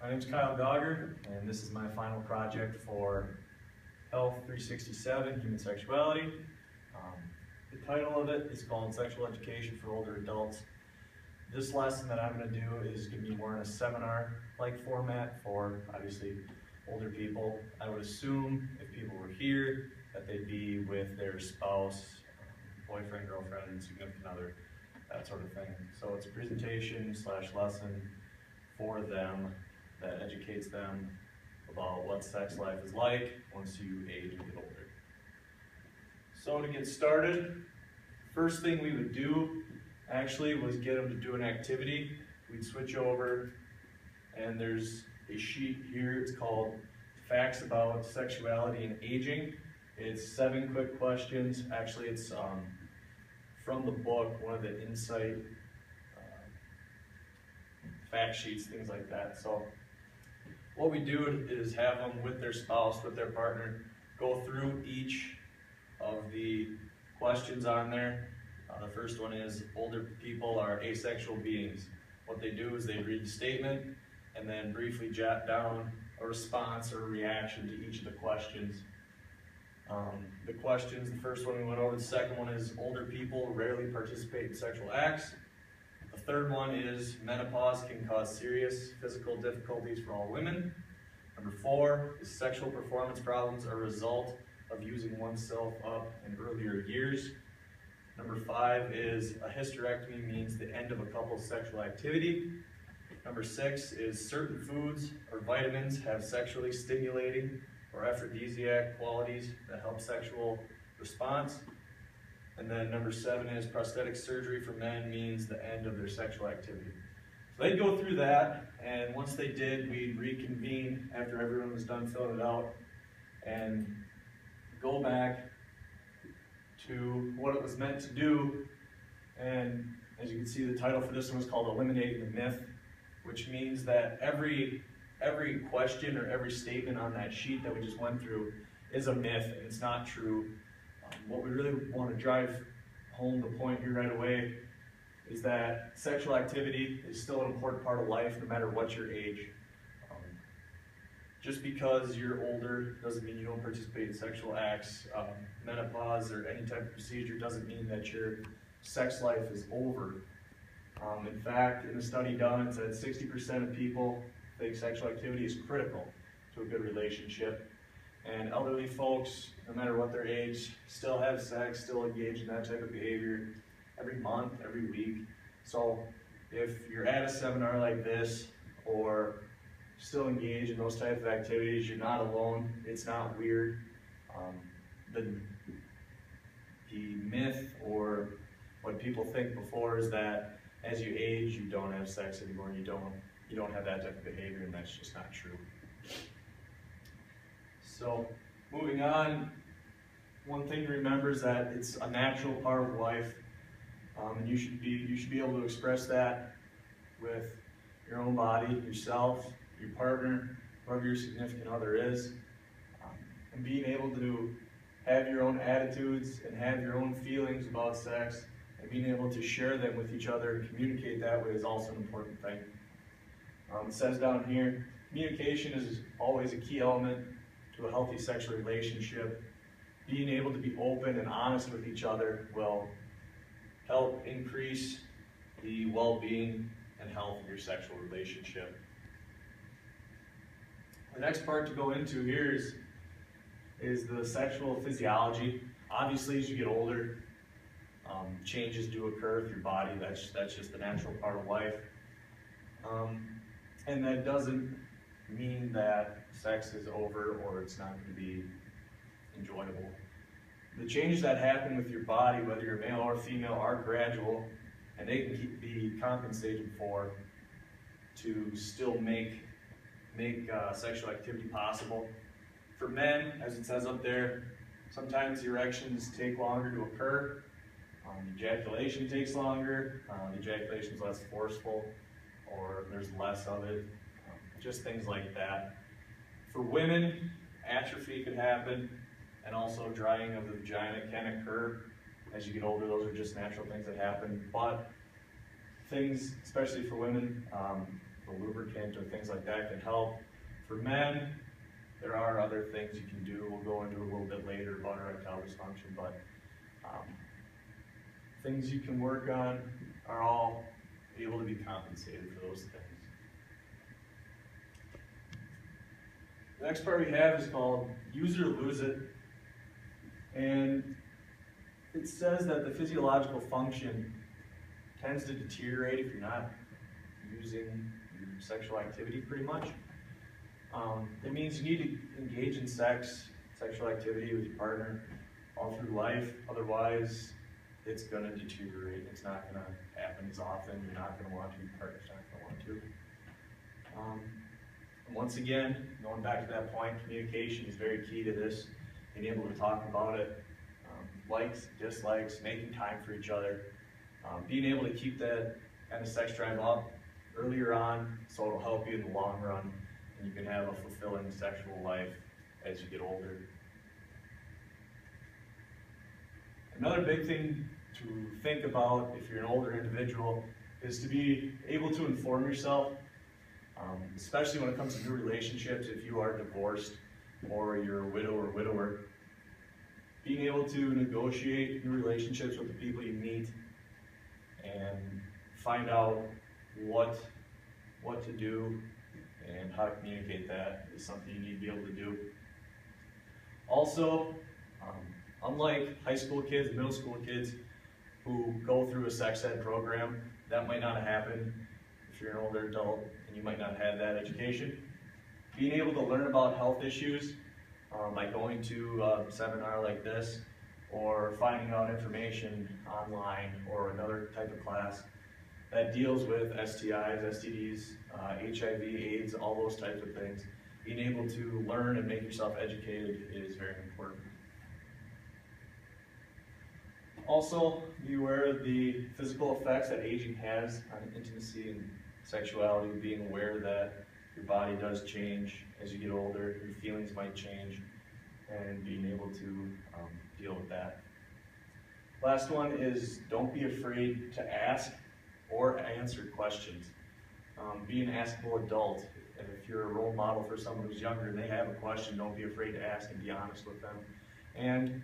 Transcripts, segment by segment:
My name is Kyle Dogger, and this is my final project for Health 367, Human Sexuality. The title of it is called Sexual Education for Older Adults. This lesson that I'm going to do is going to be more in a seminar-like format for, obviously, older people. I would assume if people were here that they'd be with their spouse, boyfriend, girlfriend, significant other, that sort of thing. So it's a presentation / lesson for them that educates them about what sex life is like once you age and get older. So to get started, first thing we would do actually was get them to do an activity. We'd switch over, and there's a sheet here. It's called Facts About Sexuality and Aging. It's 7 quick questions. Actually, it's from the book, one of the insight fact sheets, things like that. So what we do is have them with their spouse, with their partner, go through each of the questions on there. The first one is, older people are asexual beings. What they do is they read the statement and then briefly jot down a response or a reaction to each of the questions. The questions, the first one we went over, the second one is, older people rarely participate in sexual acts. The third one is, menopause can cause serious physical difficulties for all women. Number 4 is, sexual performance problems are a result of using oneself up in earlier years. Number 5 is, a hysterectomy means the end of a couple's sexual activity. Number 6 is, certain foods or vitamins have sexually stimulating or aphrodisiac qualities that help sexual response. And then number 7 is, prosthetic surgery for men means the end of their sexual activity. So they'd go through that, and once they did, we'd reconvene after everyone was done filling it out and go back to what it was meant to do. And as you can see, the title for this one was called Eliminating the Myth, which means that every question or every statement on that sheet that we just went through is a myth, and it's not true. What we really want to drive home the point here right away is that sexual activity is still an important part of life no matter what your age. Just because you're older doesn't mean you don't participate in sexual acts. Menopause or any type of procedure doesn't mean that your sex life is over. In fact, in a study done, it said 60% of people think sexual activity is critical to a good relationship. And elderly folks, no matter what their age, still have sex, still engage in that type of behavior every month, every week. So if you're at a seminar like this or still engage in those types of activities, you're not alone. It's not weird. The myth or what people think before is that as you age, you don't have sex anymore. You don't have that type of behavior, and that's just not true. So moving on, one thing to remember is that it's a natural part of life, and you should be able to express that with your own body, yourself, your partner, whoever your significant other is, and being able to have your own attitudes and have your own feelings about sex and being able to share them with each other and communicate that way is also an important thing. It says down here, communication is always a key element to a healthy sexual relationship. Being able to be open and honest with each other will help increase the well-being and health of your sexual relationship. The next part to go into here is the sexual physiology. Obviously, as you get older, changes do occur with your body. That's just the natural part of life. And that doesn't mean that sex is over or it's not going to be enjoyable. The changes that happen with your body, whether you're male or female, are gradual, and they can be compensated for to still make sexual activity possible. For men, as it says up there, sometimes erections take longer to occur. Ejaculation takes longer. The ejaculation is less forceful, or there's less of it. Just things like that. For women, atrophy could happen, and also drying of the vagina can occur as you get older. Those are just natural things that happen. But things, especially for women, the lubricant or things like that can help. For men, there are other things you can do. We'll go into a little bit later about erectile dysfunction, but things you can work on are all able to be compensated for those things. The next part we have is called use it or lose it. And it says that the physiological function tends to deteriorate if you're not using your sexual activity pretty much. It means you need to engage in sexual activity with your partner all through life. Otherwise, it's going to deteriorate. It's not going to happen as often. You're not going to want to. Your partner's not going to want to. And once again, going back to that point, communication is very key to this. Being able to talk about it, likes, dislikes, making time for each other, being able to keep that kind of sex drive up earlier on, so it'll help you in the long run, and you can have a fulfilling sexual life as you get older. Another big thing to think about if you're an older individual is to be able to inform yourself, especially when it comes to new relationships. If you are divorced or you're a widow or widower, being able to negotiate new relationships with the people you meet and find out what to do and how to communicate that is something you need to be able to do. Also, unlike high school kids and middle school kids who go through a sex ed program, that might not have happened if you're an older adult and you might not have had that education. Being able to learn about health issues by going to a seminar like this, or finding out information online or another type of class that deals with STIs, STDs, HIV, AIDS, all those types of things. Being able to learn and make yourself educated is very important. Also, be aware of the physical effects that aging has on intimacy and sexuality, being aware that your body does change as you get older, your feelings might change, and being able to deal with that. Last one is don't be afraid to ask or answer questions. Be an askable adult. If you're a role model for someone who's younger and they have a question, don't be afraid to ask and be honest with them. And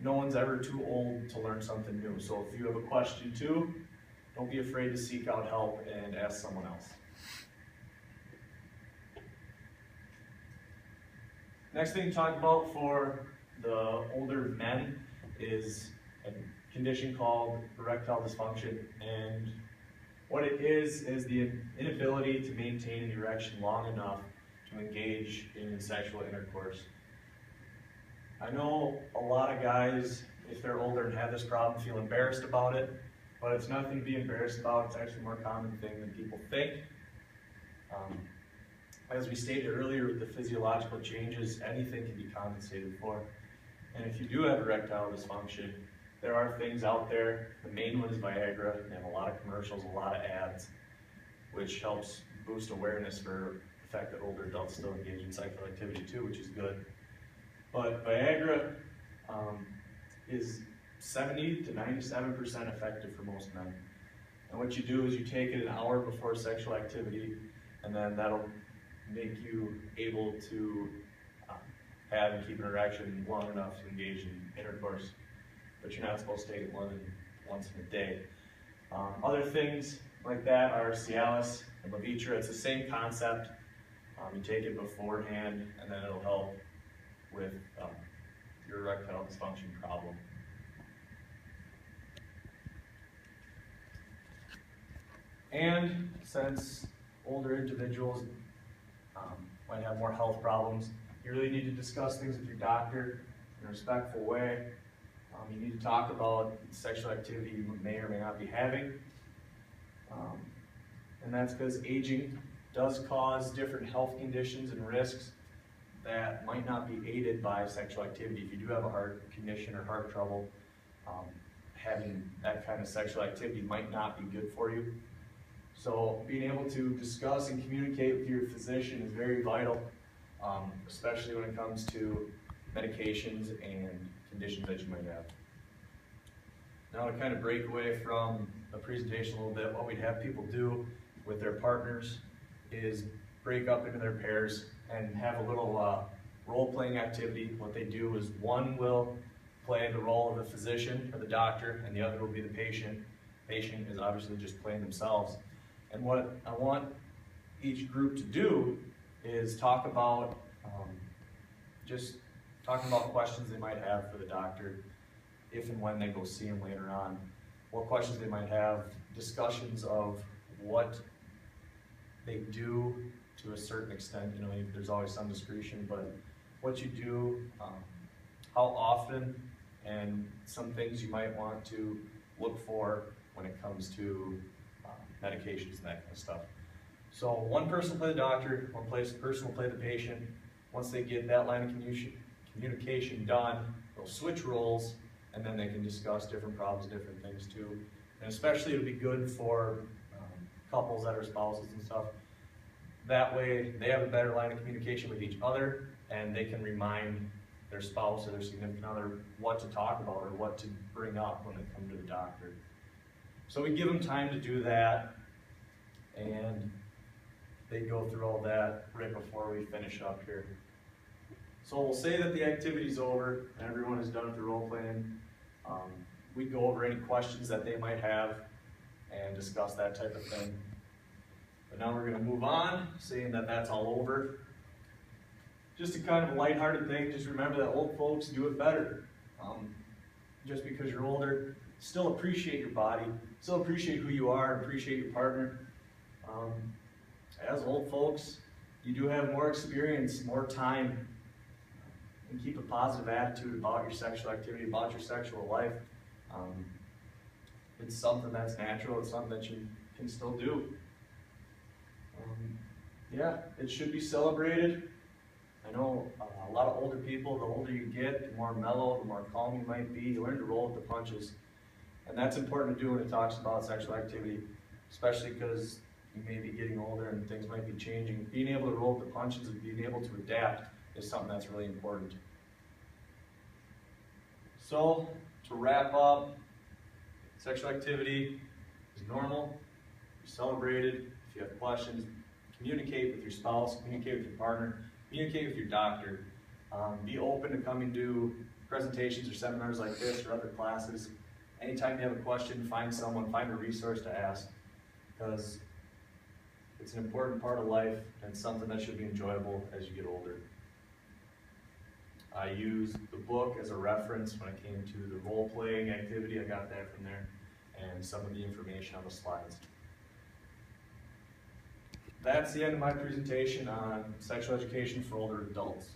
no one's ever too old to learn something new. So if you have a question too, don't be afraid to seek out help and ask someone else. Next thing to talk about for the older men is a condition called erectile dysfunction. And what it is the inability to maintain an erection long enough to engage in sexual intercourse. I know a lot of guys, if they're older and have this problem, feel embarrassed about it, but it's nothing to be embarrassed about. It's actually a more common thing than people think. As we stated earlier, with the physiological changes, anything can be compensated for. And if you do have erectile dysfunction, there are things out there. The main one is Viagra. They have a lot of commercials, a lot of ads, which helps boost awareness for the fact that older adults still engage in sexual activity too, which is good. But Viagra is 70 to 97% effective for most men. And what you do is you take it an hour before sexual activity, and then that'll make you able to have and keep an erection long enough to engage in intercourse. But you're not supposed to take it more than once in a day. Other things like that are Cialis and Levitra. It's the same concept. You take it beforehand, and then it'll help with your erectile dysfunction problem. And since older individuals might have more health problems, you really need to discuss things with your doctor in a respectful way. You need to talk about sexual activity you may or may not be having. And that's because aging does cause different health conditions and risks that might not be aided by sexual activity. If you do have a heart condition or heart trouble, having that kind of sexual activity might not be good for you. So being able to discuss and communicate with your physician is very vital, especially when it comes to medications and conditions that you might have. Now to kind of break away from the presentation a little bit, what we'd have people do with their partners is break up into their pairs and have a little role-playing activity. What they do is one will play the role of the physician or the doctor, and the other will be the patient. Patient is obviously just playing themselves. And what I want each group to do is talk about just talking about questions they might have for the doctor if and when they go see him later on. What questions they might have, discussions of what they do to a certain extent. You know, there's always some discretion, but what you do, how often, and some things you might want to look for when it comes to medications and that kind of stuff. So one person will play the doctor, one person will play the patient. Once they get that line of communication done, they'll switch roles, and then they can discuss different problems, different things too. And especially it'll be good for couples that are spouses and stuff. That way they have a better line of communication with each other, and they can remind their spouse or their significant other what to talk about or what to bring up when they come to the doctor. So we give them time to do that, and they go through all that right before we finish up here. So we'll say that the activity's over and everyone is done with the role playing. We go over any questions that they might have and discuss that type of thing. But now we're going to move on, saying that that's all over. Just a kind of a lighthearted thing, just remember that old folks do it better. Just because you're older, still appreciate your body, still appreciate who you are, appreciate your partner. As old folks, you do have more experience, more time, and keep a positive attitude about your sexual activity, about your sexual life. It's something that's natural, it's something that you can still do. Yeah, it should be celebrated. I know a lot of older people, the older you get, the more mellow, the more calm you might be. You learn to roll with the punches. And that's important to do when it talks about sexual activity, especially because you may be getting older and things might be changing. Being able to roll with the punches and being able to adapt is something that's really important. So, to wrap up, sexual activity is normal, you're celebrated. If you have questions, communicate with your spouse, communicate with your partner, communicate with your doctor. Be open to coming to presentations or seminars like this or other classes. Anytime you have a question, find someone, find a resource to ask, because it's an important part of life and something that should be enjoyable as you get older. I used the book as a reference when it came to the role-playing activity. I got that from there, and some of the information on the slides. That's the end of my presentation on sexual education for older adults.